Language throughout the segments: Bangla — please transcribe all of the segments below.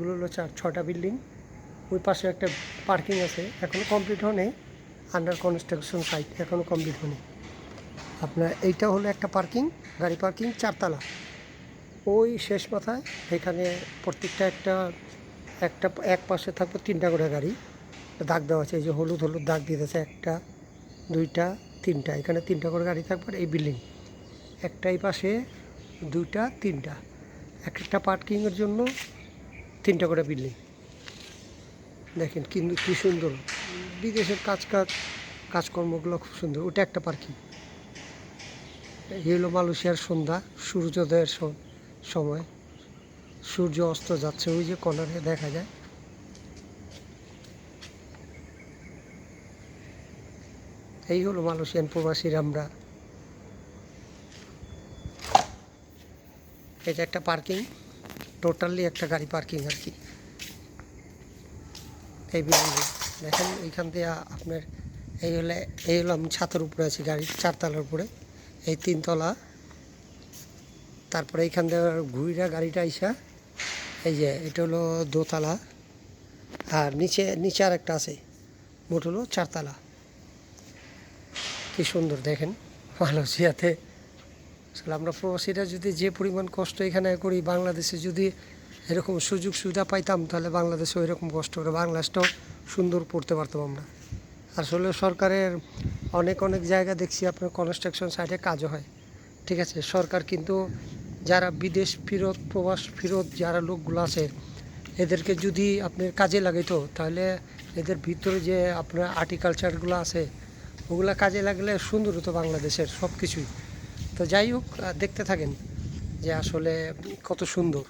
এগুলো হলো 6টা বিল্ডিং। ওই পাশে একটা পার্কিং আছে, এখনও কমপ্লিট হয়নি, আন্ডার কনস্ট্রাকশন সাইট, এখনও কমপ্লিট হয়নি। আপনার এইটা হলো একটা পার্কিং, গাড়ি পার্কিং 4 তলা। ওই শেষ মাথায় এখানে প্রত্যেকটা একটা এক পাশে থাকবে 3টা করে গাড়ি দাগ দেওয়া আছে, এই যে হলুদ হলুদ দাগ দিতেছে, 1টা 2টা 3টা, এখানে 3টা করে গাড়ি থাকবে। এই বিল্ডিং একটা, এই পাশে 2টা 3টা, একটা পার্কিংয়ের জন্য 3টা করে বিল্ডিং। দেখেন কিন্তু কী সুন্দর, বিদেশের কাজকর্মগুলো খুব সুন্দর। ওটা একটা পার্কিং। এই হলো মালয়েশিয়ার সন্ধ্যা, সূর্যোদয়ের সময়, সূর্য অস্ত যাচ্ছে, ওই যে কর্নারে দেখা যায়। এই হলো মালয়েশিয়ান প্রবাসীর আমরা। এটা একটা পার্কিং, টোটালি একটা গাড়ি পার্কিং আর কি। এই বিল্ডিং দেখেন, এইখান থেকে আপনার এই হলো আমি ছাদের উপরে আছি, গাড়ির 4 তলার উপরে, এই 3 তলা। তারপরে এইখান থেকে ঘুইরা গাড়িটা আইসা, এই যে এটা হলো 2 তলা, আর নিচে আর একটা আছে, মোট হলো 4 তলা। কি সুন্দর দেখেন মালয়েশিয়াতে। আসলে আমরা প্রবাসীরা যদি যে পরিমাণ কষ্ট এখানে করি, বাংলাদেশে যদি এরকম সুযোগ সুবিধা পাইতাম, তাহলে বাংলাদেশে ওই রকম কষ্ট করে বাংলাদেশটাও সুন্দর করতে পারতাম আমরা। আসলে সরকারের অনেক জায়গা দেখছি আপনার কনস্ট্রাকশন সাইটে কাজও হয়, ঠিক আছে। সরকার কিন্তু যারা বিদেশ ফেরত, প্রবাস ফেরত যারা লোকগুলো আছে, এদেরকে যদি আপনার কাজে লাগাইতো, তাহলে এদের ভিতরে যে আপনার আর্টিকালচারগুলো আছে, ওগুলো কাজে লাগলে সুন্দর হতো বাংলাদেশের সব কিছুই। তো যাই হোক, দেখতে থাকেন যে আসলে কত সুন্দর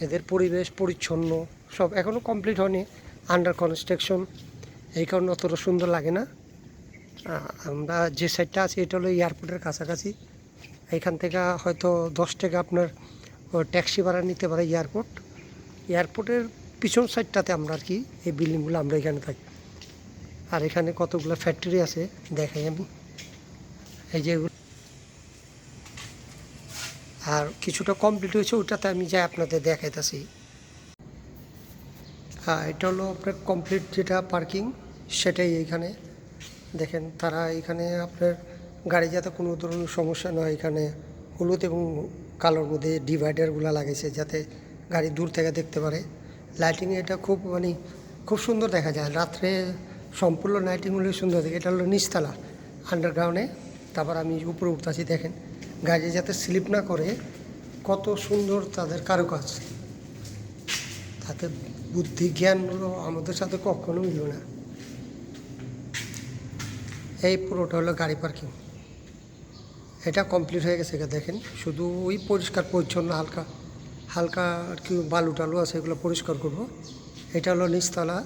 এদের পরিবেশ পরিচ্ছন্ন সব। এখনও কমপ্লিট হয়নি, আন্ডার কনস্ট্রাকশন, এই কারণে অতটা সুন্দর লাগে না। আমরা যে সাইডটা আছি এটা হলো এয়ারপোর্টের কাছাকাছি। এখান থেকে হয়তো 10 টাকা আপনার ট্যাক্সি ভাড়া নিতে পারে এয়ারপোর্টের পিছন সাইডটাতে আমরা আর কি, এই বিল্ডিংগুলো আমরা এখানে থাকি। আর এখানে কতগুলো ফ্যাক্টরি আছে দেখাই আমি, এই যে, আর কিছুটা কমপ্লিট হয়েছে, ওটাতে আমি যাই আপনাদের দেখাইতেছি। হ্যাঁ, এটা হলো আপনার কমপ্লিট যেটা পার্কিং, সেটাই এইখানে দেখেন। তারা এখানে আপনার গাড়ি যাতে কোনো ধরনের সমস্যা নয়, এখানে হলুদ এবং কালোর মধ্যে ডিভাইডারগুলো লাগাইছে, যাতে গাড়ি দূর থেকে দেখতে পারে। লাইটিং এটা খুব সুন্দর দেখা যায় রাত্রে, সম্পূর্ণ লাইটিং হলে সুন্দর দেখে। এটা হলো নিচতলা আন্ডারগ্রাউন্ডে। তারপর আমি উপরে উঠতেছি, দেখেন গাড়ি যাতে স্লিপ না করে, কত সুন্দর তাদের কারুকাজ। তাতে বুদ্ধি জ্ঞানগুলো আমাদের সাথে কখনো মিলল না। এই পুরোটা হলো গাড়ি পার্কিং, এটা কমপ্লিট হয়ে গেছে। দেখেন শুধু ওই পরিষ্কার পরিচ্ছন্ন হালকা হালকা আর কি বালু টালু আছে, এগুলো পরিষ্কার করব। এটা হলো নিচতলা,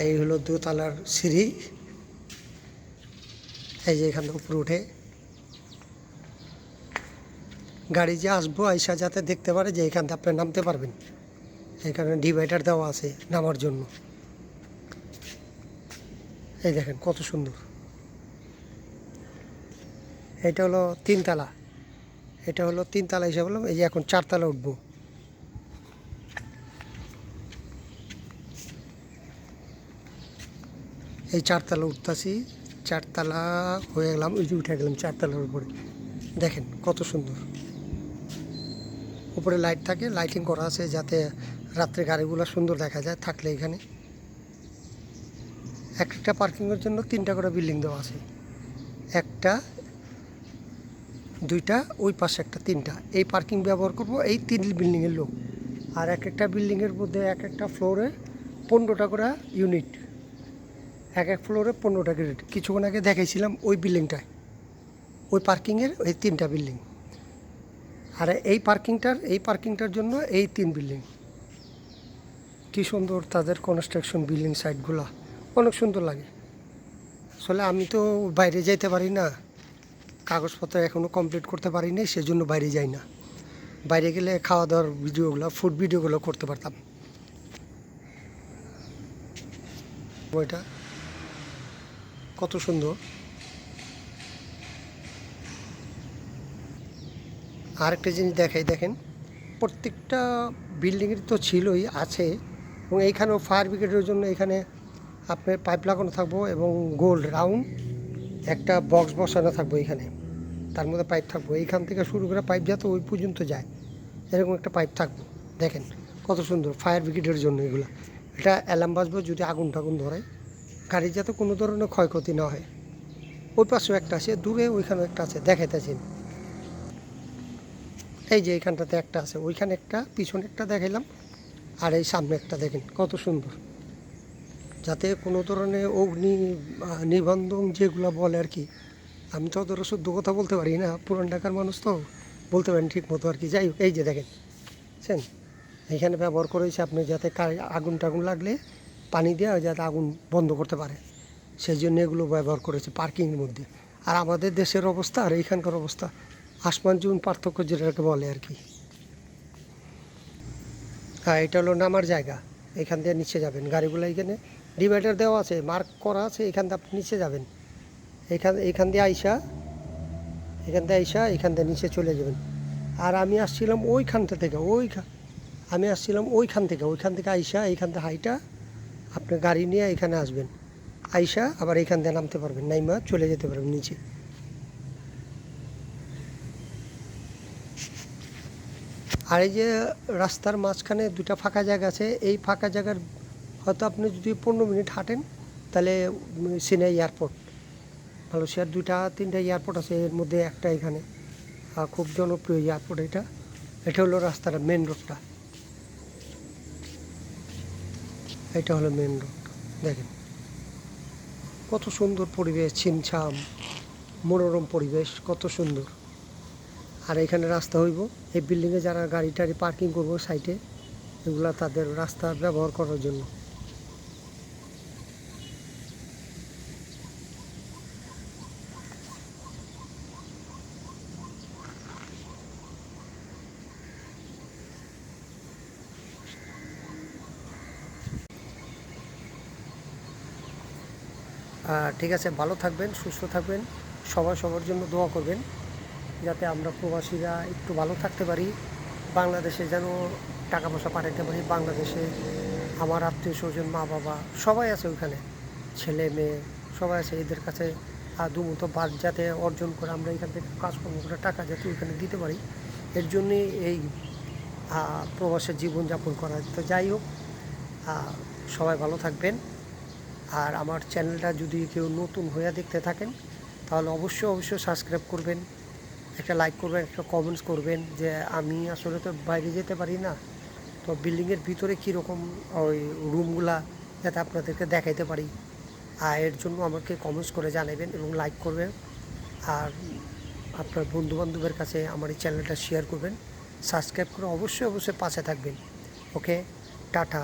এই হলো 2 তলার সিঁড়ি। এই যে এখান থেকে উপরে উঠে গাড়ি যে আসবো, আইসা যাতে দেখতে পারে যে এখান থেকে আপনি নামতে পারবেন। এখানে ডিভাইডার দেওয়া আছে নামার জন্য। এই দেখেন কত সুন্দর। এটা হলো 3 তলা, এটা হলো 3 তলা হিসাবে বললাম। এই যে এখন 4 তলা উঠবো। এই 4 তলা উঠতেছি, 4 তলা হয়ে গেলাম, ওই যে উঠে গেলাম 4 তলার উপরে। দেখেন কত সুন্দর, উপরে লাইট থাকে, লাইটিং করা আছে যাতে রাত্রে গাড়িগুলো সুন্দর দেখা যায় থাকলে। এখানে একটা পার্কিংয়ের জন্য 3টা করে বিল্ডিং দেওয়া আছে, 1টা 2টা, ওই পাশে একটা 3টা। এই পার্কিং ব্যবহার করব এই 3 বিল্ডিংয়ের লোক। আর একটা বিল্ডিংয়ের মধ্যে একটা ফ্লোরে 15টা করে ইউনিট, এক ফ্লোরে 15টা ইউনিট। কিছুক্ষণ আগে দেখাইছিলাম ওই বিল্ডিংটায়, ওই পার্কিংয়ের ওই 3টা বিল্ডিং। আর এই পার্কিংটার জন্য এই 3 বিল্ডিং। কী সুন্দর তাদের কনস্ট্রাকশন, বিল্ডিং সাইটগুলো অনেক সুন্দর লাগে। আসলে আমি তো বাইরে যাইতে পারি না, কাগজপত্র এখনও কমপ্লিট করতে পারিনি, সেজন্য বাইরে যাই না। বাইরে গেলে খাওয়া দাওয়ার ভিডিওগুলো, ফুড ভিডিওগুলো করতে পারতাম। বইটা কত সুন্দর। আরেকটা জিনিস দেখাই, দেখেন প্রত্যেকটা বিল্ডিংয়ের তো ছিলই, আছে। এবং এইখানেও ফায়ার ব্রিগেডের জন্য এখানে আপনার পাইপ লাগানো থাকবো এবং গোল রাউন্ড একটা বক্স বসানো থাকবো এখানে, তার মধ্যে পাইপ থাকবো এইখান থেকে শুরু করে পাইপ যাতে ওই পর্যন্ত যায়, এরকম একটা পাইপ থাকবো। দেখেন কত সুন্দর ফায়ার ব্রিগেডের জন্য এগুলো। এটা অ্যালার্ম বাজবে যদি আগুন টাগুন ধরে, গাড়ির যাতে কোনো ধরনের ক্ষয়ক্ষতি না হয়। ওই পাশেও একটা আছে, দূরে ওইখানেও একটা আছে, দেখাইতেছেন। এই যে এইখানটাতে একটা আছে, ওইখানে একটা, পিছনে একটা দেখাইলাম, আর এই সামনে একটা দেখেন কত সুন্দর, যাতে কোনো ধরনের অগ্নি নিবন্ধন যেগুলো বলে আর কি। আমি তো অত শুদ্ধ কথা বলতে পারি না, পুরান ঢাকার মানুষ তো, বলতে পারেন ঠিক মতো আর কি। যাই হোক, এই যে দেখেন বুঝছেন, এইখানে ব্যবহার করেছে আপনি যাতে আগুন টাগুন লাগলে পানি দেওয়া যাতে আগুন বন্ধ করতে পারে, সেই জন্য এগুলো ব্যবহার করেছে পার্কিংয়ের মধ্যে। আর আমাদের দেশের অবস্থা আর এইখানকার অবস্থা আসমান জমিন পার্থক্য যেটাকে বলে আর কি। হ্যাঁ, এটা হলো নামার জায়গা, এখান দিয়ে নিচে যাবেন গাড়িগুলো, এখানে ডিভাইডার দেওয়া আছে, মার্ক করা আছে, এখান দিয়ে আপনি নিচে যাবেন। এখান দিয়ে আইসা, এখান দিয়ে নিচে চলে যাবেন। আর আমি আসছিলাম ওইখানটা থেকে, ওইখান থেকে আইসা এইখান থেকে হাইটা আপনি গাড়ি নিয়ে এখানে আসবেন, আইসা আবার এইখান দিয়ে নামতে পারবেন, নাইমা চলে যেতে পারবেন নিচে। আর এই যে রাস্তার মাঝখানে দুটা ফাঁকা জায়গা আছে, এই ফাঁকা জায়গার হয়তো আপনি যদি 15 মিনিট হাঁটেন তাহলে সিনাই এয়ারপোর্ট, মালয়েশিয়ার 2-3টা এয়ারপোর্ট আছে, এর মধ্যে একটা এখানে খুব জনপ্রিয় এয়ারপোর্ট। এটা হলো রাস্তাটা, মেন রোডটা, এটা হলো মেন রোড। দেখেন কত সুন্দর পরিবেশ, ছিমছাম মনোরম পরিবেশ, কত সুন্দর। আর এখানে রাস্তা হইব, এই বিল্ডিংয়ে যারা গাড়ি টাড়ি পার্কিং করবো সাইডে, এগুলা তাদের রাস্তা ব্যবহার করার জন্য। ঠিক আছে, ভালো থাকবেন, সুস্থ থাকবেন, সবাই সবার জন্য দোয়া করবেন যাতে আমরা প্রবাসীরা একটু ভালো থাকতে পারি, বাংলাদেশে যেন টাকা পয়সা পাঠাতে পারি। বাংলাদেশে আমার আত্মীয় স্বজন, মা বাবা সবাই আছে ওইখানে, ছেলে মেয়ে সবাই আছে, এদের কাছে দুমতো বাদ যাতে অর্জন করে আমরা এখান থেকে কাজকর্ম করে টাকা যাতে ওইখানে দিতে পারি, এর জন্যই এই প্রবাসের জীবনযাপন করা। তো যাই হোক, সবাই ভালো থাকবেন। আর আমার চ্যানেলটা যদি কেউ নতুন হয়ে দেখতে থাকেন তাহলে অবশ্যই সাবস্ক্রাইব করবেন, একটা লাইক করবেন, একটা কমেন্টস করবেন। যে আমি আসলে তো বাইরে যেতে পারি না, তো বিল্ডিংয়ের ভিতরে কীরকম ওই রুমগুলা যাতে আপনাদেরকে দেখাইতে পারি, এর জন্য আমাকে কমেন্টস করে জানাবেন এবং লাইক করবেন। আর আপনার বন্ধুবান্ধবের কাছে আমার এই চ্যানেলটা শেয়ার করবেন, সাবস্ক্রাইব করে অবশ্যই পাশে থাকবেন। ওকে, টাটা।